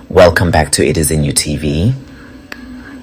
Welcome back to It Is In You TV.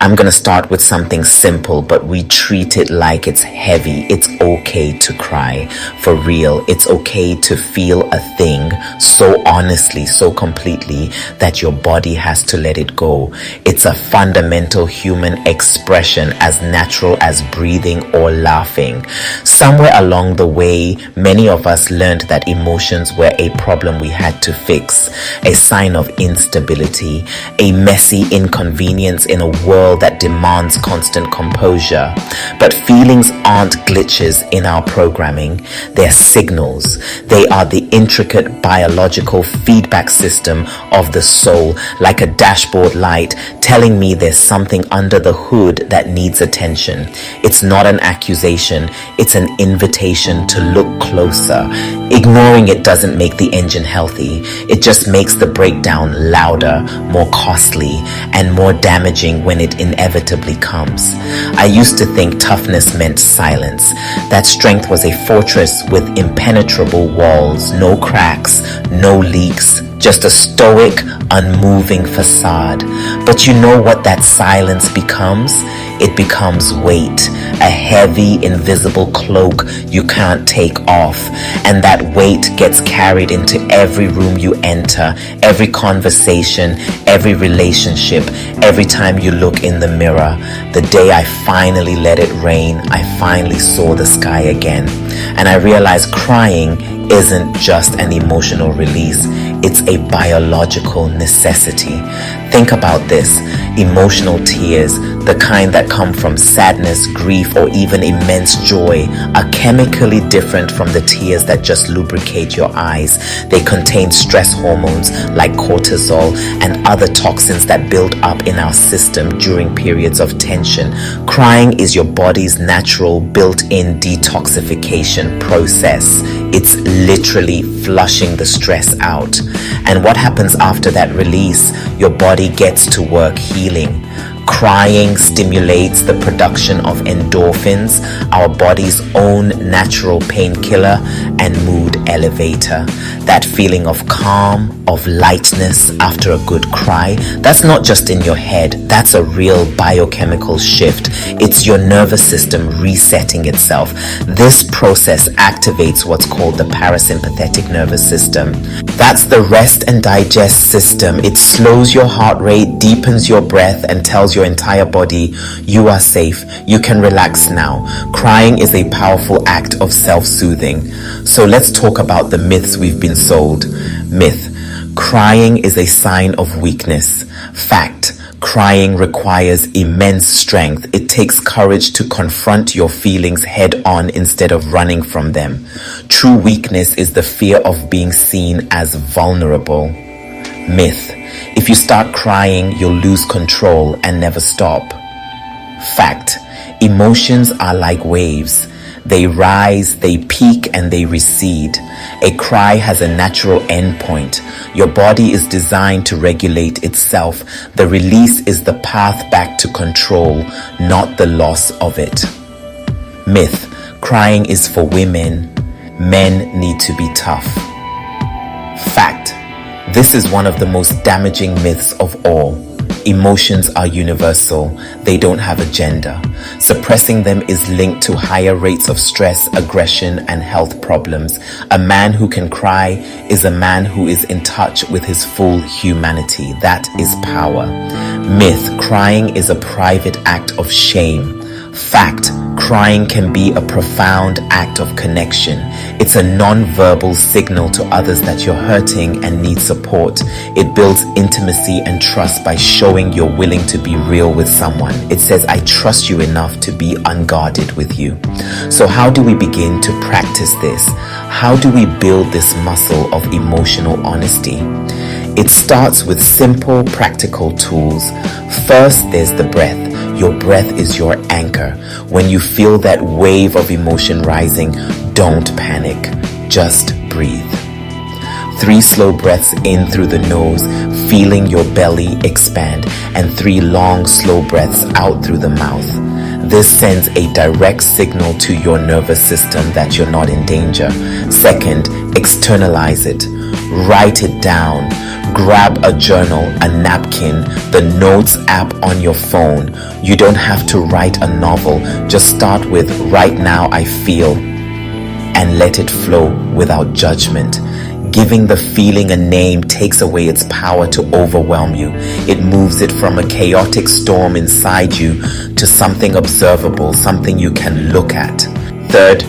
I'm going to start with something simple, but we treat it like it's heavy. It's okay to cry. For real, it's okay to feel a thing so honestly, so completely that your body has to let it go. It's a fundamental human expression, as natural as breathing or laughing. Somewhere along the way, many of us learned that emotions were a problem we had to fix, a sign of instability, a messy inconvenience in a world that demands constant composure. But feelings aren't glitches in our programming, they're signals. They are the intricate biological feedback system of the soul, like a dashboard light telling me there's something under the hood that needs attention. It's not an accusation, it's an invitation to look closer. Ignoring it doesn't make the engine healthy, it just makes the breakdown louder, more costly, and more damaging when it inevitably comes. I used to think toughness meant silence, that strength was a fortress with impenetrable walls, no cracks, no leaks, just a stoic, unmoving facade. But you know what that silence becomes? It becomes weight, a heavy, invisible cloak you can't take off. And that weight gets carried into every room you enter, every conversation, every relationship, every time you look in the mirror. The day I finally let it rain, I finally saw the sky again. And I realized crying isn't just an emotional release, it's a biological necessity. Think about this. Emotional tears, the kind that come from sadness, grief, or even immense joy, are chemically different from the tears that just lubricate your eyes. They contain stress hormones like cortisol and other toxins that build up in our system during periods of tension. Crying is your body's natural built-in detoxification process. It's literally flushing the stress out. And what happens after that release? Your body gets to work healing. Crying stimulates the production of endorphins, our body's own natural painkiller and mood elevator. That feeling of calm, of lightness after a good cry, that's not just in your head, that's a real biochemical shift. It's your nervous system resetting itself. This process activates what's called the parasympathetic nervous system. That's the rest and digest system. It slows your heart rate, deepens your breath, and tells your entire body, you are safe, you can relax now. Crying is a powerful act of self-soothing. So let's talk about the myths we've been sold. Myth: crying is a sign of weakness. Fact: crying requires immense strength. It takes courage to confront your feelings head on instead of running from them. True weakness is the fear of being seen as vulnerable. Myth: if you start crying, you'll lose control and never stop. Fact: emotions are like waves. They rise, they peak, and they recede. A cry has a natural endpoint. Your body is designed to regulate itself. The release is the path back to control, not the loss of it. Myth: crying is for women. Men need to be tough. Fact: this is one of the most damaging myths of all. Emotions are universal. They don't have a gender. Suppressing them is linked to higher rates of stress, aggression, and health problems. A man who can cry is a man who is in touch with his full humanity. That is power. Myth: crying is a private act of shame. Fact: crying can be a profound act of connection. It's a non-verbal signal to others that you're hurting and need support. It builds intimacy and trust by showing you're willing to be real with someone. It says, I trust you enough to be unguarded with you. So how do we begin to practice this? How do we build this muscle of emotional honesty? It starts with simple, practical tools. First, there's the breath. Your breath is your anchor. When you feel that wave of emotion rising, don't panic. Just breathe. 3 slow breaths in through the nose, feeling your belly expand, and 3 long, slow breaths out through the mouth. This sends a direct signal to your nervous system that you're not in danger. Second, externalize it. Write it down. Grab a journal, a napkin, the notes app on your phone. You don't have to write a novel. Just start with "right now I feel" and let it flow without judgment. Giving the feeling a name takes away its power to overwhelm you. It moves it from a chaotic storm inside you to something observable, something you can look at. Third,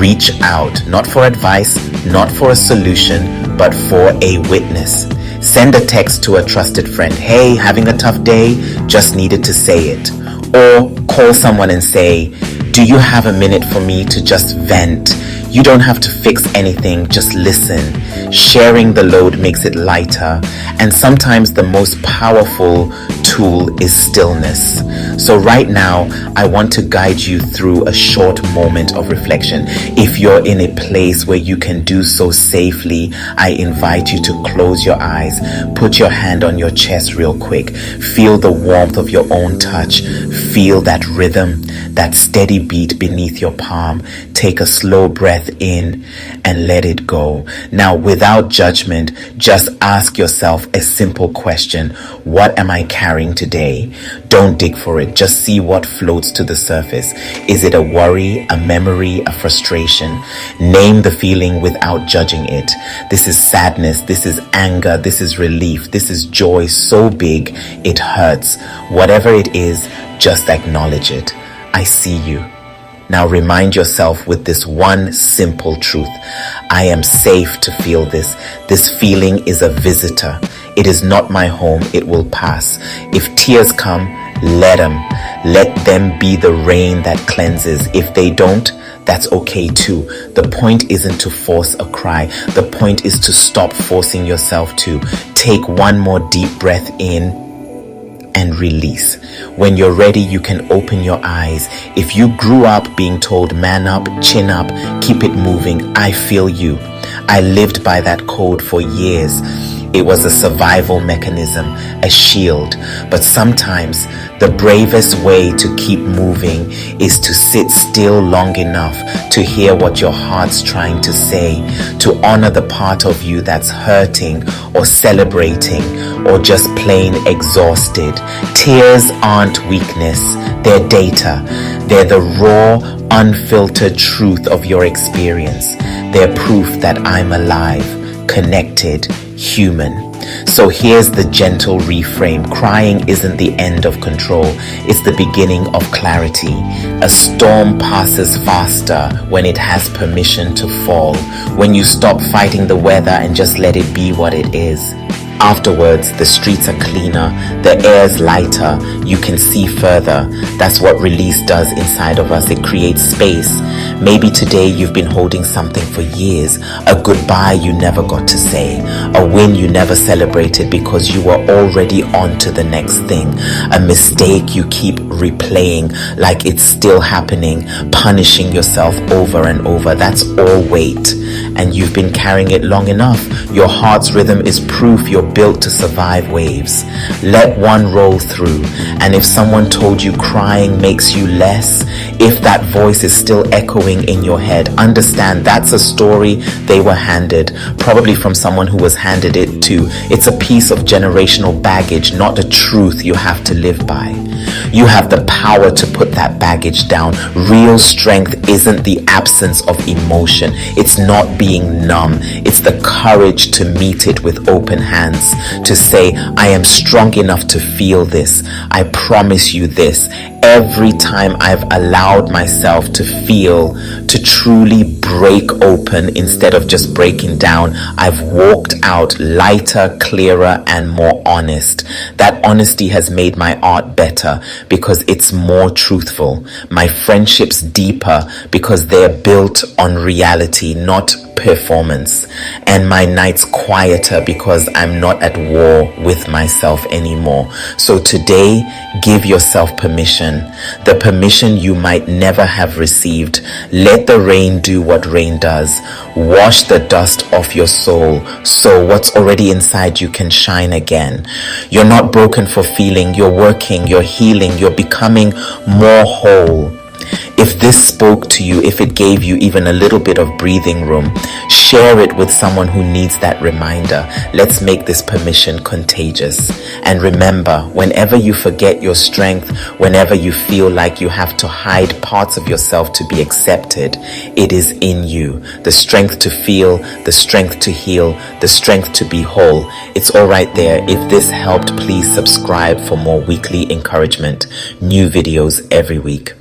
reach out, not for advice, not for a solution, but for a witness. Send a text to a trusted friend. "Hey, having a tough day? Just needed to say it." Or call someone and say, "Do you have a minute for me to just vent?" You don't have to fix anything, just listen. Sharing the load makes it lighter, and sometimes the most powerful tool is stillness. So right now, I want to guide you through a short moment of reflection. If you're in a place where you can do so safely, I invite you to close your eyes, put your hand on your chest real quick, feel the warmth of your own touch, feel that rhythm, that steady beat beneath your palm. Take a slow breath in and let it go. Now, without judgment, just ask yourself a simple question. What am I carrying today? Don't dig for it. Just see what floats to the surface. Is it a worry, a memory, a frustration? Name the feeling without judging it. This is sadness. This is anger. This is relief. This is joy so big it hurts. Whatever it is, just acknowledge it. I see you. Now remind yourself with this one simple truth. I am safe to feel this. This feeling is a visitor. It is not my home. It will pass. If tears come, let them. Let them be the rain that cleanses. If they don't, that's okay too. The point isn't to force a cry. The point is to stop forcing yourself to. Take one more deep breath in and release. When you're ready, you can open your eyes. If you grew up being told man up, chin up, keep it moving, I feel you. I lived by that code for years. It was a survival mechanism, a shield. But sometimes the bravest way to keep moving is to sit still long enough to hear what your heart's trying to say, to honor the part of you that's hurting or celebrating or just plain exhausted. Tears aren't weakness, they're data. They're the raw, unfiltered truth of your experience. They're proof that I'm alive, connected, human. So here's the gentle reframe. Crying isn't the end of control. It's the beginning of clarity. A storm passes faster when it has permission to fall. When you stop fighting the weather and just let it be what it is. Afterwards, the streets are cleaner, the air's lighter, you can see further. That's what release does inside of us. It creates space. Maybe today you've been holding something for years, a goodbye you never got to say, a win you never celebrated because you were already on to the next thing, a mistake you keep replaying like it's still happening, punishing yourself over and over. That's all weight, and you've been carrying it long enough. Your heart's rhythm is proof you're built to survive waves. Let one roll through, and if someone told you crying makes you less, if that voice is still echoing in your head, understand that's a story they were handed, probably from someone who was handed it too. It's a piece of generational baggage, not the truth you have to live by. You have the power to put that baggage down. Real strength isn't the absence of emotion. It's not being numb. It's the courage to meet it with open hands, to say, I am strong enough to feel this. I promise you this. Every time I've allowed myself to feel, to truly break open instead of just breaking down, I've walked out lighter, clearer, and more honest. That honesty has made my art better because it's more truthful. My friendships deeper because they're built on reality, not performance. And my nights quieter because I'm not at war with myself anymore. So today, give yourself permission. The permission you might never have received. Let the rain do what rain does. Wash the dust off your soul so what's already inside you can shine again. You're not broken for feeling. You're working, you're healing, you're becoming more whole. If this spoke to you, if it gave you even a little bit of breathing room, share it with someone who needs that reminder. Let's make this permission contagious. And remember, whenever you forget your strength, whenever you feel like you have to hide parts of yourself to be accepted, it is in you. The strength to feel, the strength to heal, the strength to be whole. It's all right there. If this helped, please subscribe for more weekly encouragement. New videos every week.